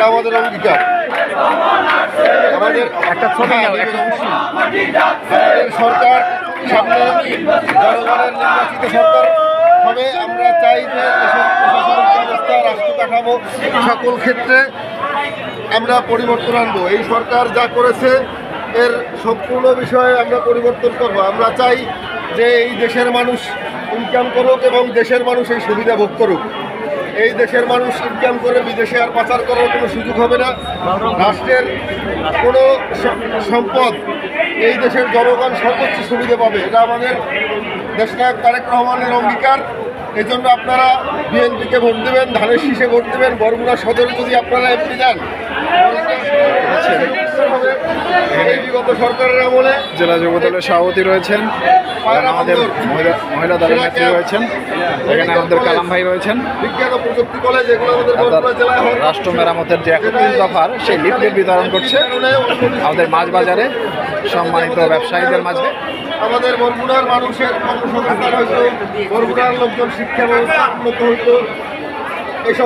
আমাদের অঙ্গীকার, আমাদের একটা সরকার সামনে জনগণের নির্বাচিত সরকার হবে। আমরা চাই যে দেশের প্রশাসনিক ব্যবস্থা, রাষ্ট্র কাঠামো সকল ক্ষেত্রে আমরা পরিবর্তন আনবো। এই সরকার যা করেছে এর সম্পূর্ণ বিষয়ে আমরা পরিবর্তন করব। আমরা চাই যে এই দেশের মানুষ ইনকাম করুক এবং দেশের মানুষ এই সুবিধা ভোগ করুক। এই দেশের মানুষ ইনকাম করে বিদেশে আর পাচার করার কোনো সুযোগ হবে না। রাষ্ট্রের কোনো সম্পদ এই দেশের জনগণ সর্বোচ্চ সুবিধা পাবে। এটা আমাদের দেশনায়ক তারেক রহমানের অঙ্গীকার। এই জন্য আপনারা বিএনপিকে ভোট দেবেন, ধানের শীষে ভোট দেবেন। বরগুনা সদরে যদি আপনারা এমপি যান, এই বিগত সরকারের আমলে জেলা যুব দলের সভাপতি রয়েছেন, আমাদের মহিলা দলের নেত্রী রয়েছেন, এখানে আমাদের কালাম ভাই রয়েছেন। বিজ্ঞান ও প্রযুক্তি কলেজ এগুলো আমাদের বরগুনা জেলায় হয়। রাষ্ট্র মেরামতের যে 31 দফার সেই লিফলেট বিতরণ করছে আমাদের মাছ বাজারে সম্মানিত ব্যবসায়ীদের মাঝে। আমাদের বরগুনার মানুষের কর্মসংস্থান হইতো, বরগুনার লোকজন শিক্ষা ব্যবস্থা উন্নত হইতো। এসব